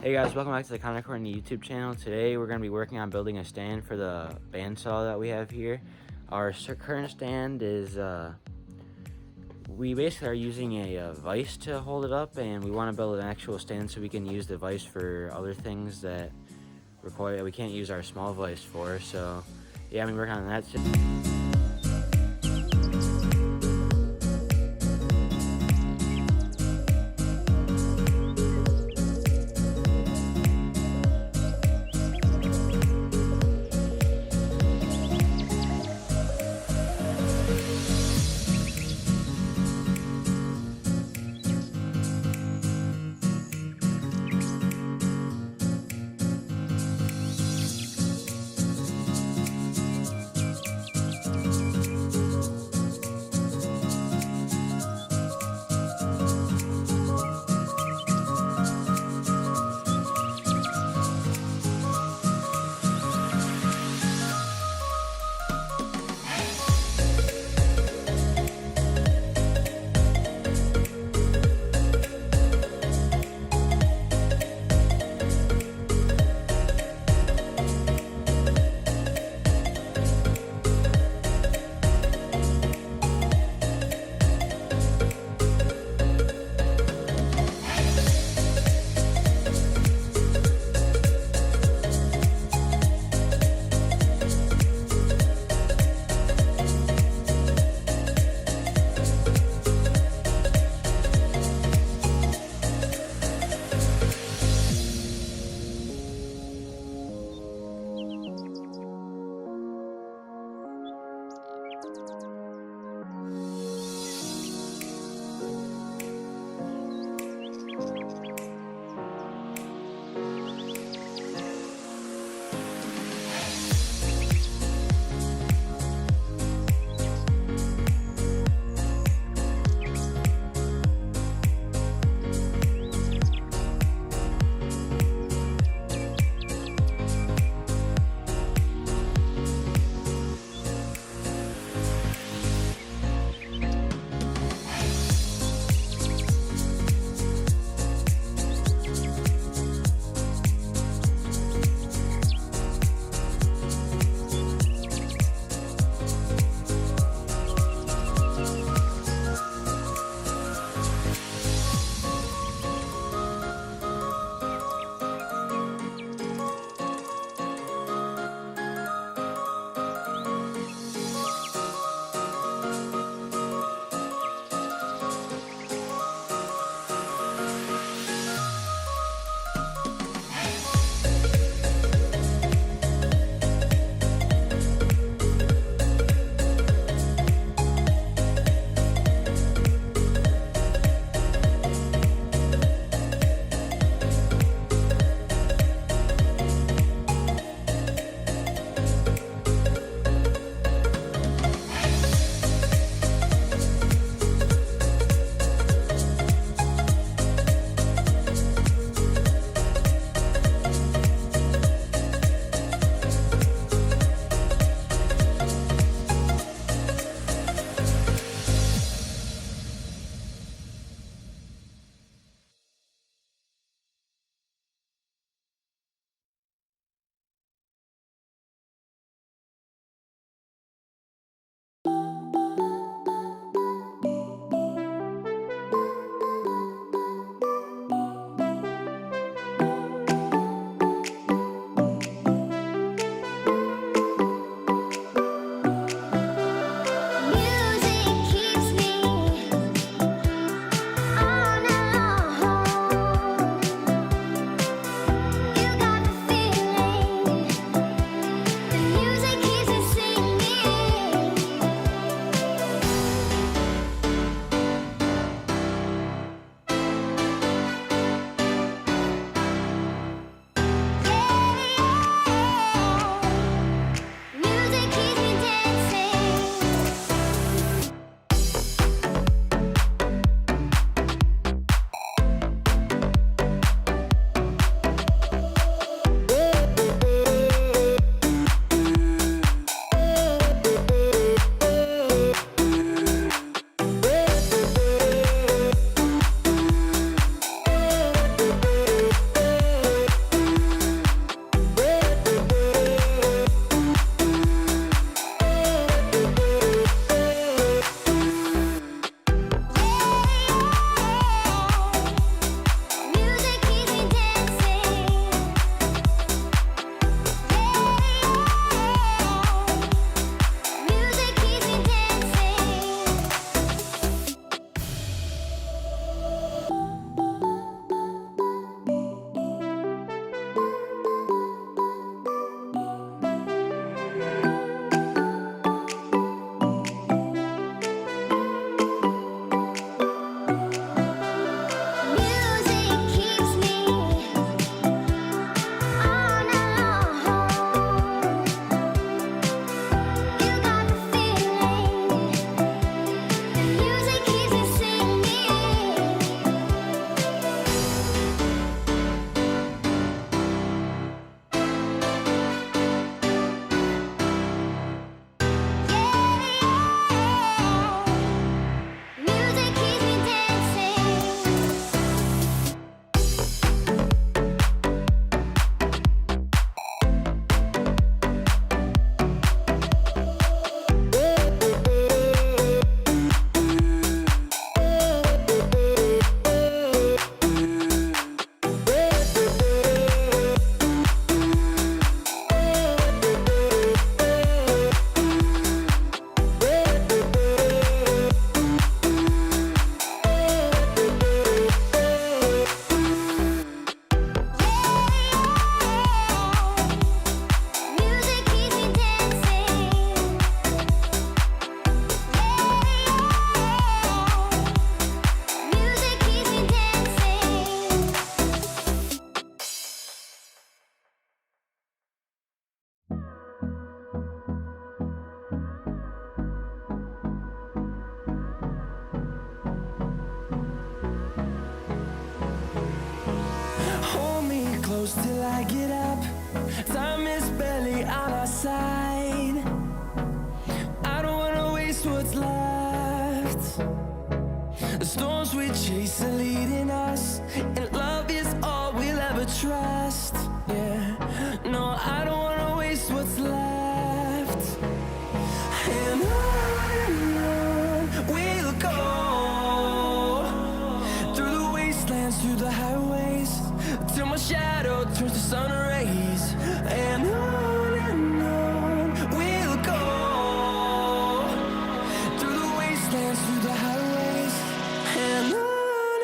Hey guys, welcome back to the Comic Corner YouTube channel. Today we're going to be working on building a stand for the bandsaw that we have here. Our current stand is, we basically are using a vise to hold it up, and we want to build an actual stand so we can use the vise for other things that require, we can't use our small vise for. So yeah, I've been working on that. I get up, time is barely on our side. I don't wanna waste what's left. The storms we chase are leading us, and love is all we'll ever trust. Yeah, no, I don't wanna waste what's left. And on we'll go, through the wastelands, through the highways, till my shadow turns to sun rays. And on we'll go, through the wastelands, through the highways, and on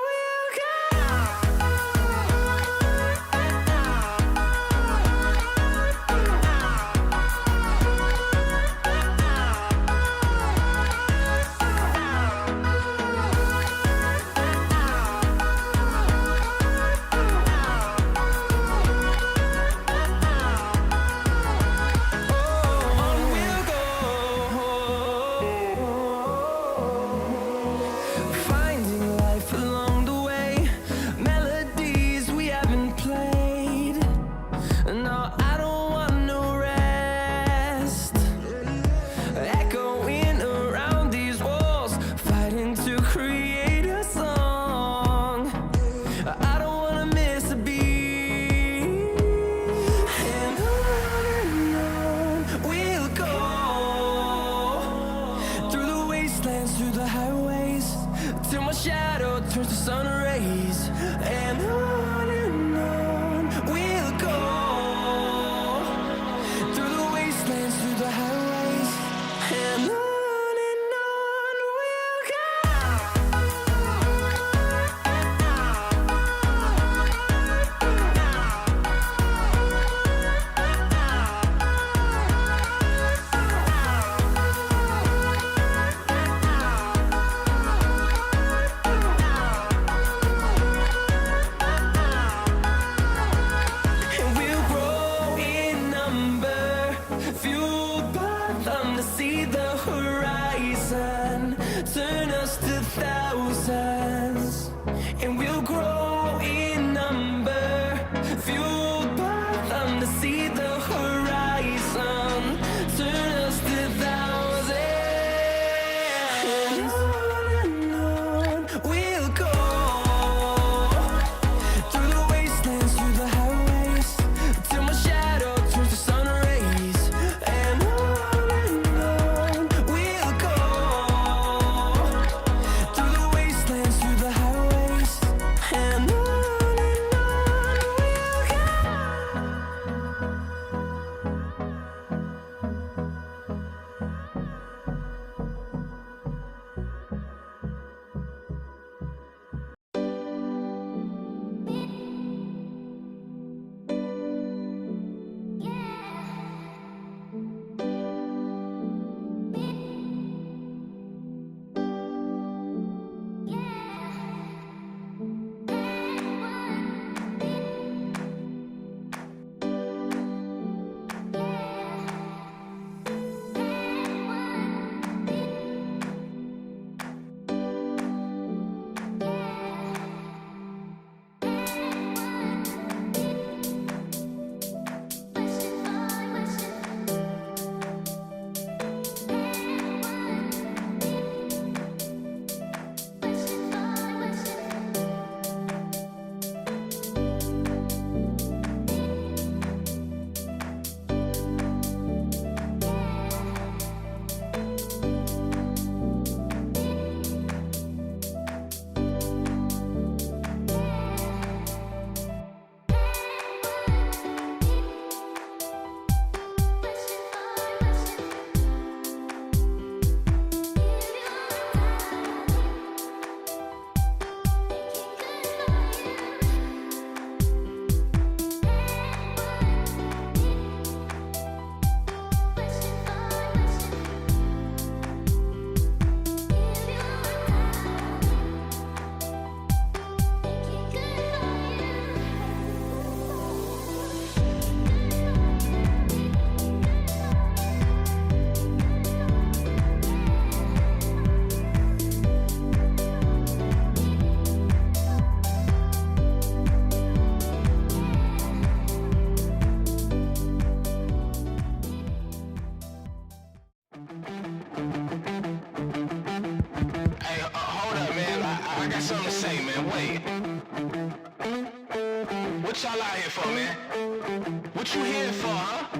we'll go. what y'all out here for, man? What you here for, huh?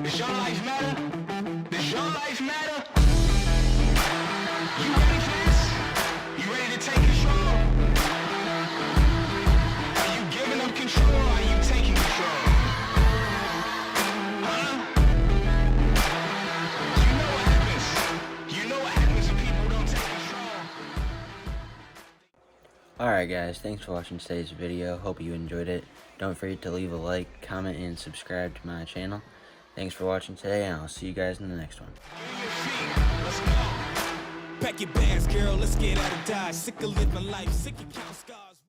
Does your life matter? Does your life matter? You ready for this? You ready to take control? Are you giving up control or are you taking control? Huh? You know what happens. You know what happens when people don't take control. Alright guys, thanks for watching today's video. Hope you enjoyed it. Don't forget to leave a like, comment, and subscribe to my channel. Thanks for watching today, and I'll see you guys in the next one. Pack your bags, girl, let's get out of Dodge. Sick of living life, sick of count scars.